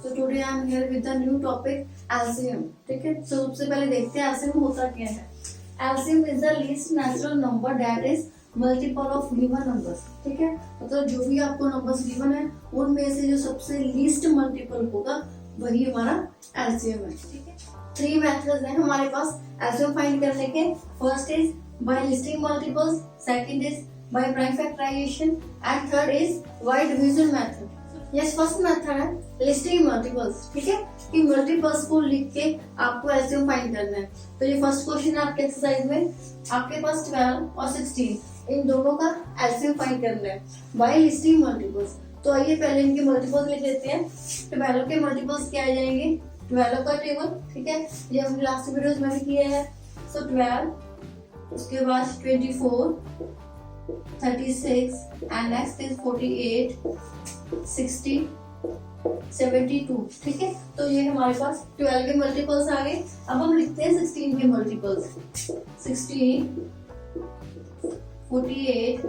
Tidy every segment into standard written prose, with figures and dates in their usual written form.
So today I am here with the new topic LCM. ठीक है, so सबसे पहले देखते हैं LCM होता क्या है. LCM is the least natural number that is multiple of given numbers. ठीक है, मतलब जो भी आपको नंबर्स गिवन है उनमें से जो सबसे लीस्ट मल्टीपल होगा वही हमारा LCM है. ठीक है, 3 मेथड्स हैं हमारे पास LCM फाइंड करने के. First is by listing multiples, second is by prime factorisation and third is by division method. Yes, first method है लिस्टिंग मल्टीपल्स. ठीक है, कि मल्टीपल्स को लिख के आपको एलसीएम फाइंड करना है. तो ये फर्स्ट क्वेश्चन है आपके एक्सरसाइज में. आपके पास 12 और 16 इन दोनों का एलसीएम फाइंड करना है बाय लिस्टिंग मल्टीपल्स. तो आइए पहले इनके मल्टीपल्स लिख लेते हैं. 12 के मल्टीपल्स क्या आ जाएंगे? 12 का टेबल. ठीक है, ये हमने लास्ट वीडियोस में भी किया है. सो 12, उसके बाद 24, 36 एंड नेक्स्ट इज 48, 60, 72. ठीक है, तो ये हमारे पास 12 के मल्टीपल्स आ गए. अब हम लिखते हैं 16 के मल्टीपल्स. 16, 48,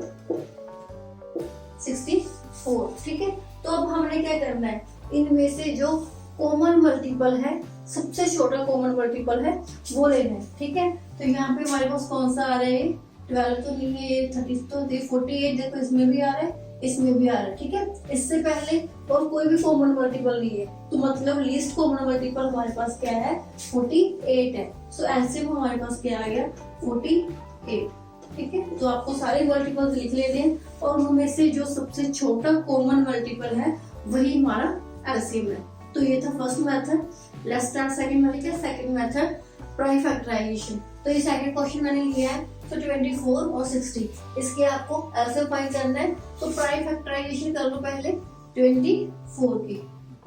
64. ठीक है, तो अब हमने क्या करना है, इनमें से जो कॉमन मल्टीपल है, सबसे छोटा कॉमन मल्टीपल है वो लेना है. ठीक है, तो यहाँ पे हमारे पास कौन सा आ रहा है? 12 तो नहीं है, 30 तो 48 देखो इसमें भी आ रहा है, इसमें भी आ रहा है. ठीक है, इससे पहले और कोई भी कॉमन मल्टीपल नहीं है, तो मतलब लीस्ट कॉमन मल्टीपल हमारे पास क्या है? 48 है. सो एलसीएम हमारे पास क्या आ गया? 48. ठीक है, तो आपको सारे मल्टीपल्स लिख लेने हैं और उनमें से जो सबसे छोटा कॉमन मल्टीपल है वही हमारा एलसीएम है. तो ये था first method. Let's start second method. Second method prime factorisation. तो ये सेकंड क्वेश्चन मैंने लिया है. तो 24 और 60 इसके आपको एलसीएम फाइंड करना है. तो प्राइम फैक्टराइजेशन कर लो पहले 24 की.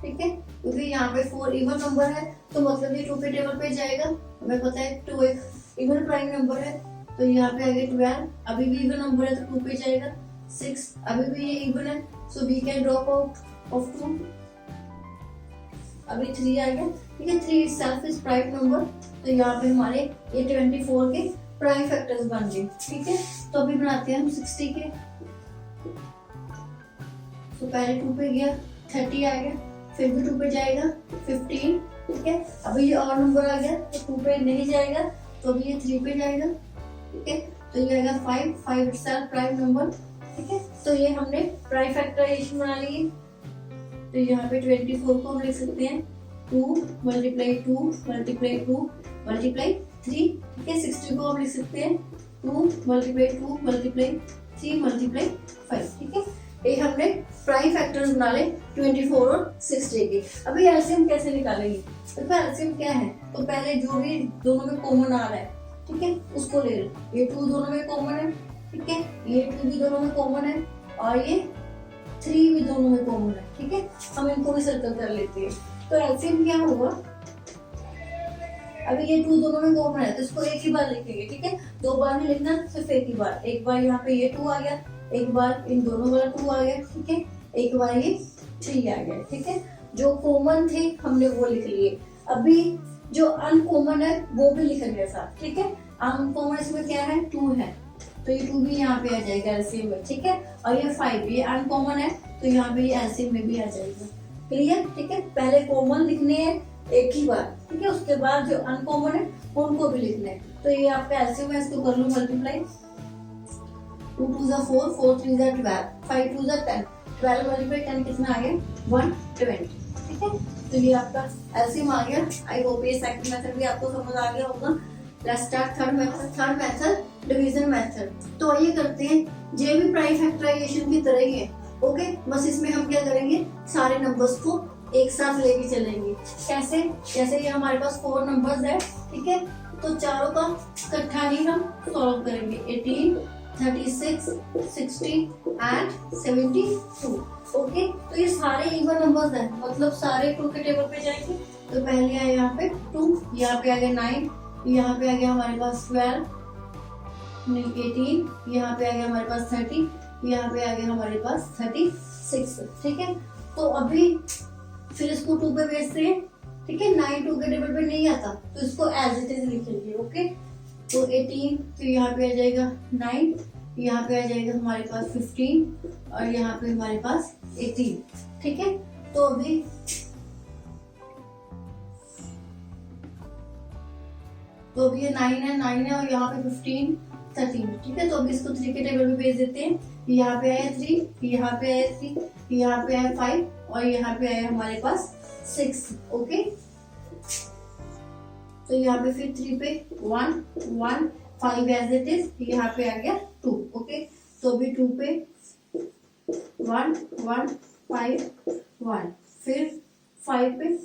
ठीक है, क्योंकि यहाँ पे 4 इवन नंबर है तो मतलब ये 2 के टेबल पे जाएगा. हमें पता है 2 एक इवन प्राइम नंबर है, तो यहाँ पे आगे 12 अभी भी इवन नंबर है तो 2 पे जाएगा. 6 अभी भी ये इवन है, so we can drop out of 2. अभी 3 आ गया. ठीक है, 3 itself इज प्राइम नंबर. तो यहाँ पे हमारे ये 24 के प्राइम फैक्टर्स बन गए. ठीक है, तो अभी बनाते हैं हम 60 के. तो पहले 2 पे गया, 30 आ गया, फिर भी 2 पे जाएगा, 15. ठीक है, अभी ये और नंबर आ गया तो 2 पे नहीं जाएगा, तो अभी ये 3 पे जाएगा. ठीक है, तो ये आएगा 5 itself प्राइम नंबर. ठीक है, तो ये हमने प्राइम फैक्टराइजेशन बना ली. तो यहाँ पे 24 को हम लिख सकते हैं 2 मल्टीप्लाई 2 मल्टीप्लाई 2 मल्टीप्लाई 3. ठीक है, 60 को हम लिख सकते हैं 2 मल्टीप्लाई 2 मल्टीप्लाई 3 मल्टीप्लाई 5. ठीक है, ये हमने प्राइम फैक्टर्स बना ले 24 और 60 के. अभी एलसीएम कैसे निकालेंगे? देखो एलसीएम क्या है, तो पहले जो भी दोनों में कॉमन आ रहा है, ठीक है, उसको ले लो. ये 2 दोनों में कॉमन है. ठीक है, ये 2 भी दोनों में कॉमन है और ये 3 भी दोनों में कॉमन है. ठीक है, हम इनको भी सर्कल कर लेते हैं. तो एलसीएम क्या होगा? अभी ये 2 दोनों में कॉमन है तो इसको एक ही बार लिखेंगे. ठीक है, 2 बार नहीं लिखना, सिर्फ एक ही बार. एक बार यहाँ पे ये 2 आ गया, एक बार इन दोनों वाला 2 आ गया. ठीक है, एक बार ये 3 आ गया. ठीक है, जो कॉमन थे हमने वो लिख लिए. अभी जो अनकॉमन है वो भी लिख गया साथ. ठीक है, अनकॉमन इसमें क्या है? 2 है, तो ये 2 भी यहाँ पे आ जाएगा एलसीएम में. ठीक है, और ये 5 ये अनकॉमन है तो यहाँ पे ये एलसीएम में भी आ जाएगा. क्लियर? ठीक है, पहले कॉमन लिखने हैं एक ही बार. ठीक है, उसके बाद जो अनकॉमन है उनको भी लिखना है. तो ये आपका एलसीएम है, इसको कर लो मल्टीप्लाई. 2 2 जा 4, 4 3 जा 12, 5 2 जा 10. 12 मल्टीप्लाई 10 कितना आ गया? 120. ठीक है, तो ये आपका एलसीएम आ गया. आई होप ये सेकंड मेथड भी आपको समझ आ गया होगा. Let's start third method. Third method division method. तो ये करते हैं ये भी प्राइम फैक्टराइजेशन की तरह ही है. ओके, बस इसमें हम क्या करेंगे, सारे नंबर्स को एक साथ लेके चलेंगे. कैसे? जैसे ये हमारे पास 4 नंबर्स है. ठीक है, तो चारों का इकट्ठा ही हम सॉल्व करेंगे. 18, 36, 60 एंड 72. ओके, तो ये सारे इवन नंबर्स हैं, मतलब सारे 2 के टेबल पे जाएंगे. तो पहले आया यहाँ पे 2, यहाँ पे आ गया 9, यहाँ पे आ गया हमारे पास 12, 18, यहाँ पे आ गया हमारे पास 30, यहाँ पे आ गया हमारे पास 36. ठीक है, तो अभी फिर इसको 2 पे भेजते हैं. ठीक है, 9 2 के टेबल पे नहीं आता तो इसको एज इट इज लिखेंगे. ओके, तो 18, तो यहाँ पे आ जाएगा 9, यहाँ पे आ जाएगा हमारे पास 15 और यहाँ पे हमारे पास 18. ठीक है, तो अभी तो अभी ये 9 है और यहाँ पे 15 13, ठीक है। तो अभी इसको 3 के टेबल में भेज देते हैं। यहाँ पे आया 3, यहाँ पे आया 3, यहाँ पे आया 5 और यहाँ पे आया हमारे पास 6। ओके, तो यहाँ पे फिर 3 पे 1 1 5 एज इट इज, यहाँ पे आ गया 2। ओके, तो अभी 2 पे 1 1 5 1, फिर 5 पे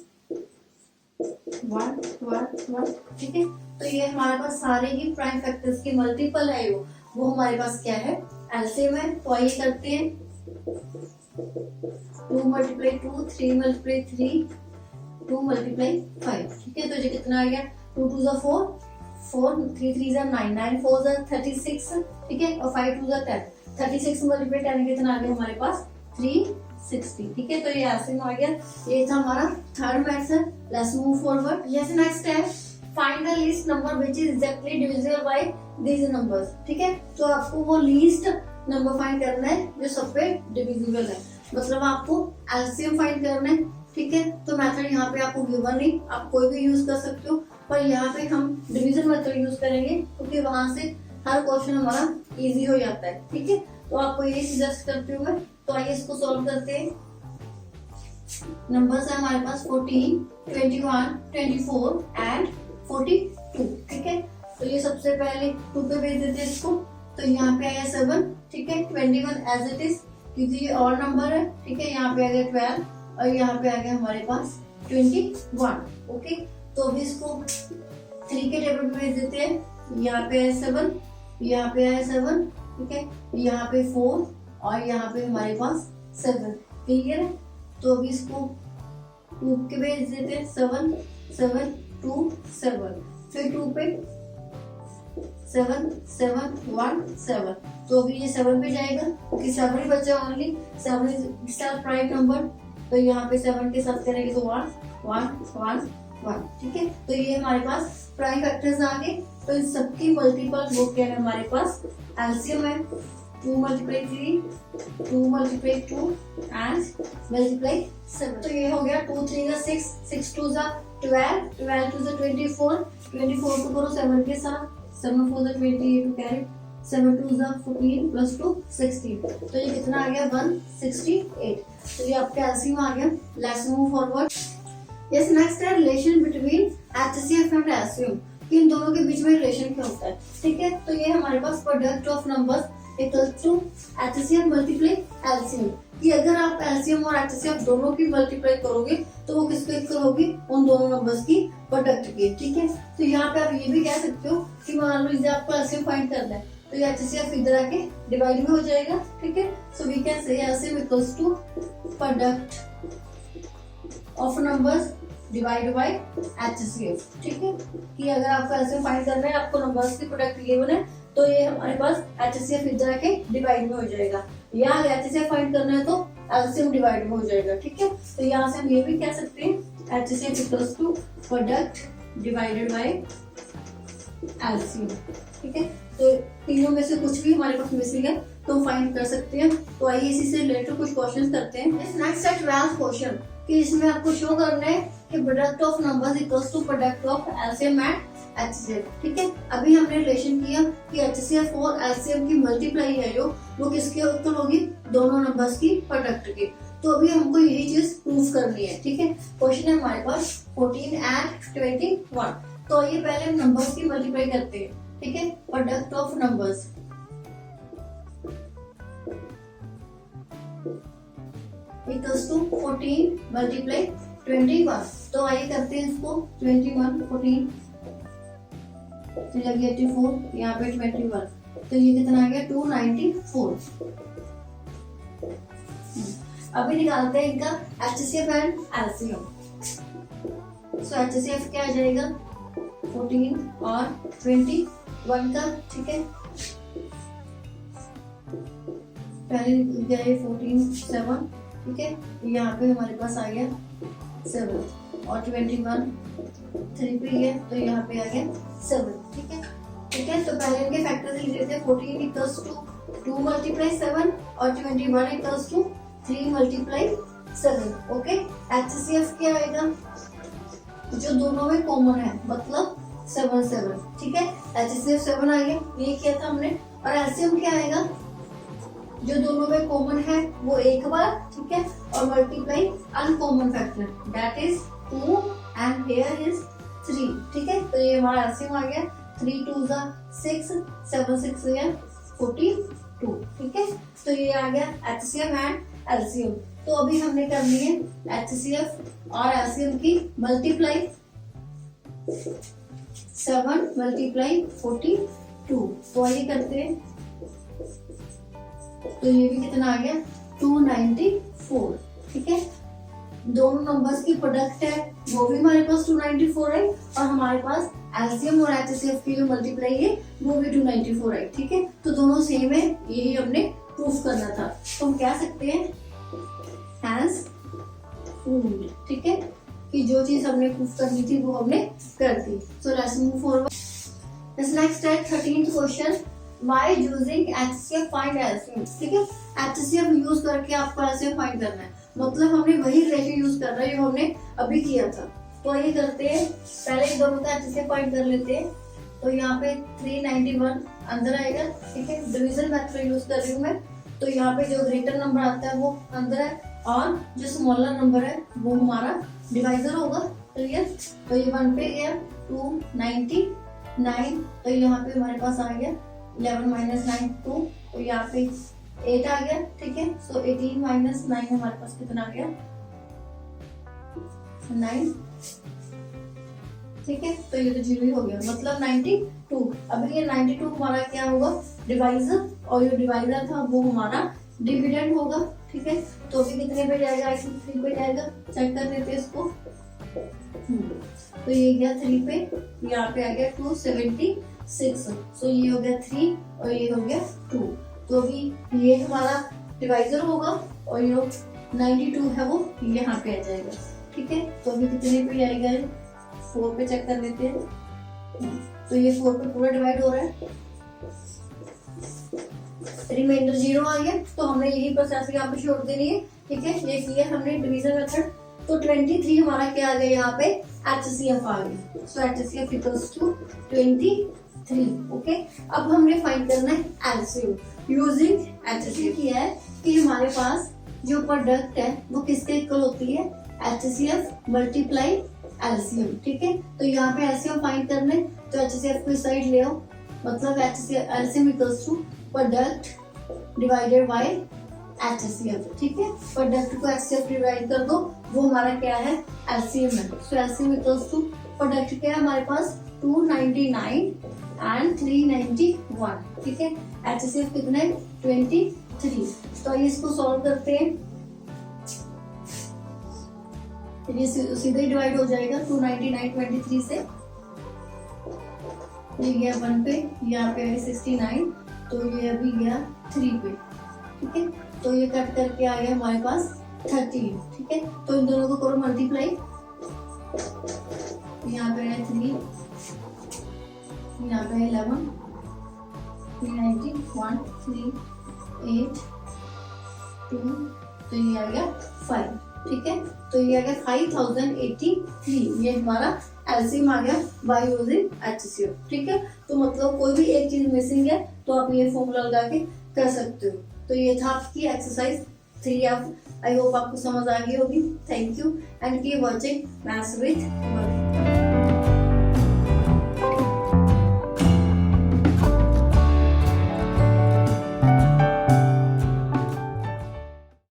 1 1 1, ठीक है। तो ये हमारे पास सारे ही प्राइम फैक्टर्स के मल्टीपल है, वो हमारे पास क्या है, एलसीएम है। तो आइए करते हैं 2 मल्टीप्लाई 2, 3 मल्टीप्लाई 3, 2 मल्टीप्लाई 5, ठीक है। तो ये कितना आ गया, 2 2 जा 4 4, 3 3 जा 9 9 4 जा 36, ठीक है। और 5 2 जा 10, 36 मल्टीप्लाई 10 कितना आ गया हमारे पास 360, ठीक है। तो ये एलसीएम आ गया। ये था हमारा third method. Let's move forward. Yes, next है find the least number which is exactly divisible by these numbers, ठीक है। तो आपको वो लीस्ट नंबर फाइंड करना है जो सब पे डिविजिबल है, मतलब आपको एलसीएम फाइंड करना है, ठीक है। तो मेथड यहाँ पे आपको गिवन नहीं, आप कोई भी यूज कर सकते हो, पर यहाँ पे हम डिवीजन मेथड यूज करेंगे क्योंकि वहां से हर क्वेश्चन हमारा इजी हो जाता है, ठीक है। तो आपको ये सजेस्ट करते हुए, तो आइए इसको सॉल्व करते हैं। नंबर्स है हमारे पास 14 21 24 एंड 42, ठीक है। तो ये सबसे पहले 2 पे भेज देते हैं इसको। तो यहाँ पे आया 7, ठीक है। 21 एज इट इज क्योंकि ये और नंबर है, ठीक है। यहाँ पे आ गया 12 और यहाँ पे आ गया हमारे पास 21, ओके। तो अभी इसको 3 के टेबल पे भेज देते हैं। यहाँ पे आया 7, यहाँ पे आया 7, ठीक है। यहाँ पे 4 और यहाँ पे हमारे पास 7, क्लियर है। तो अभी इसको 2 के भेज देते हैं। 7 7 2 7, फिर 2 पे 7 7 1 7। तो अभी ये 7 पे जाएगा क्योंकि 7 ही बचा, ओनली 7 इज प्राइम नंबर। तो यहाँ पे 7 के साथ करेंगे तो 1 1 1 1, ठीक है। तो ये हमारे पास प्राइम फैक्टर्स आ गए। तो इन सबकी मल्टीपल वो क्या है हमारे पास, एलसीएम है। 2 मल्टीप्लाई 3, 2 मल्टीप्लाई 2 एंड मल्टीप्लाई 7। तो ये हो गया 2 3 जा 6, 6 2 जा 12, 12 2 जा 24, 24 को करो 7 के साथ, 7 4 जा 28 टू कैरी, 7 2 जा 14 प्लस 2 16। तो ये कितना आ गया 168। तो ये आपका एलसीएम आ गया। Let's move forward. Yes, next है relation between HCF and LCM. इन दोनों के बीच में रिलेशन क्या होता है, ठीक है। तो ये हमारे पास product of numbers equal to HCF multiply LCM, कि अगर आप एलसीएम और एचसीएफ दोनों की मल्टीप्लाई करोगे तो वो किसको इक्वल होगी, उन दोनों नंबर्स की प्रोडक्ट की, ठीक है। तो यहाँ पे आप ये भी कह सकते हो कि मान लो इसे आपको एलसीएम फाइंड करना है तो ये एचसीएफ इधर आके डिवाइड में हो जाएगा, ठीक है। So we can say LCM equals to product of numbers divide by HCF, ठीक है। कि अगर आपको एलसीएम फाइंड करना है, आपको नंबर्स की प्रोडक्ट गिवन है, तो ये हमारे पास एचसीएफ इधर आके डिवाइड में हो जाएगा, या अगर एचसीएफ फाइंड करना है तो एलसीएम डिवाइड में हो जाएगा, ठीक है। तो यहाँ से हम ये भी कह सकते हैं HCF equals to product divided by LCM, ठीक है। तो तीनों में से कुछ भी हमारे पास मिसिंग है तो हम फाइंड कर सकते हैं। तो आइए इसी से रिलेटेड कुछ क्वेश्चंस करते हैं। नेक्स्ट है 12th क्वेश्चन, कि इसमें आपको शो करना है कि product of numbers equals to product of LCM and HCF, ठीक है। अभी हमने रिलेशन किया कि एचसीएफ और एलसीएम की मल्टीप्लाई है जो वो किसके इक्वल होगी, दोनों नंबर्स की प्रोडक्ट के। तो अभी हमको यही चीज प्रूफ करनी है, ठीक है। क्वेश्चन है हमारे पास 14 एंड 21। तो ये पहले हम नंबर्स की मल्टीप्लाई करते हैं, ठीक है। Product of numbers equals to 14 multiply 21। तो आइए करते हैं इसको 21 14 लगी 84, यहाँ पे 21, तो ये कितना आ गया 294। अभी निकालते हैं इनका HCF and LCM. So HCF क्या आ जाएगा 14 और 21 का, ठीक है। पहले गए 14 7, ठीक है। यहाँ पे हमारे पास आ गया 7 और 21 3 पे गया तो यहाँ पे आ गया 7, ठीक है, ठीक है। तो पहले इनके फैक्टर्स लिख देते हैं। 14 इक्वल्स टू 2 मल्टीप्लाई 7 और 21 equals to 3 multiply 7, okay. HCF क्या आएगा, जो दोनों में कॉमन है, मतलब 7 7, ठीक है। HCF 7 आ गया, ये किया था हमने। और एलसीएम क्या आएगा, जो दोनों में कॉमन है वो एक बार, ठीक है, और multiply uncommon factor that is 2 and here is 3, ठीक है। तो ये हमारा एलसीएम आ गया, 3 2 6, 7 6 42, ठीक है। तो ये आ गया HCF एंड एलसीएम। तो अभी हमने करनी है HCF और एलसीएम की मल्टीप्लाई, 7 मल्टीप्लाई 42। तो ये करते हैं, तो ये भी कितना आ गया 294, ठीक है। दोनों नंबर्स की प्रोडक्ट है वो भी हमारे पास 294 है, और हमारे पास एलसीएम और एचसीएफ की जो मल्टीप्लाई है वो भी 294 है, ठीक है। तो दोनों सेम है, यही हमने प्रूफ करना था। तो हम कह सकते हैं हैज प्रूव्ड, ठीक है, कि जो चीज हमने प्रूफ करनी थी वो हमने कर दी। So let's move forward. This next है 13th question, by using HCF find LCM, ठीक है। HCF यूज करके आपको एलसीएम फाइंड करना है, मतलब हमने वही रेशियो यूज कर रहे हैं जो हमने अभी किया था। तो ये करते हैं, पहले इन दोनों का HCF फाइंड कर लेते हैं। तो यहाँ पे 391 अंदर आएगा, ठीक है। डिवीजन मेथड यूज कर रही हूँ मैं, तो यहाँ पे जो ग्रेटर नंबर आता है वो अंदर है, और जो स्मॉलर नंबर है वो हमारा डिवाइजर होगा, क्लियर। तो ये 1 पे गया 299, तो यहाँ पे हमारे पास आ गया 11 - 9 2, तो यहाँ पे 8 आ गया, ठीक है। सो 18 - 9 हमारे पास कितना आ गया 9, ठीक है। तो ये तो 0 ही हो गया, मतलब 92। अब ये 92 हमारा क्या होगा डिवाइजर, और जो डिवाइजर था वो हमारा डिविडेंड होगा, ठीक है। तो अभी कितने पे जाएगा, 3 पे जाएगा, चेक कर लेते हैं इसको। तो ये गया 3 पे, यहाँ पे आ गया 276, सो ये हो गया 3 और ये हो गया 2। तो अभी ये हमारा डिवाइजर होगा, और ये 92 है वो यहाँ पे आ जाएगा, ठीक है। तो अभी कितने पे जाएगा, 4 पे चेक कर लेते हैं। तो ये 4 पे पूरा डिवाइड हो रहा है, रिमाइंडर 0 आ गया। तो हमने यही प्रोसेस यहाँ पे छोड़ देनी है, ठीक है। ये किया हमने डिवीजन मेथड। तो 23 हमारा क्या आ गया, यहाँ पे HCF आ गया। सो HCF इक्वल्स टू 23, ओके। अब हमने फाइंड करना है एलसीएम यूजिंग HCF। किया है कि हमारे पास जो प्रोडक्ट है वो किसके इक्वल होती है, HCF मल्टीप्लाई एलसीएम, ठीक है। तो यहाँ पे एलसीएम फाइंड करना है, तो HCF को इस साइड ले आओ, मतलब LCM equals to product divided by HCF, ठीक है। प्रोडक्ट को HCF डिवाइड कर दो, वो हमारा क्या है एलसीएम है। सो एलसीएम इक्वल्स टू प्रोडक्ट क्या है हमारे पास 299 एंड 391, ठीक है। HCF कितना है 23। तो ये इसको सॉल्व करते हैं, ये सीधे ही डिवाइड हो जाएगा 299 23 से। ये गया 1 पे, यहाँ पे 69, तो ये अभी गया 3 पे, ठीक है। तो ये कट करके आ गया हमारे पास 13, ठीक है। तो इन दोनों को करो मल्टीप्लाई, यहाँ पे है 3, यहाँ पे है 11, 390, 1 3 8 2, तो ये आ गया 5, ठीक है। तो ये आ गया 5083, ये हमारा एलसीएम आ गया बाय यूजिंग HCF, ठीक है। तो मतलब कोई भी एक चीज मिसिंग है तो आप ये फॉर्मूला लगा के कर सकते हो। तो ये था आपकी एक्सरसाइज 3F। आई होप आपको समझ आ गई होगी। Thank you and keep watching maths with mummy.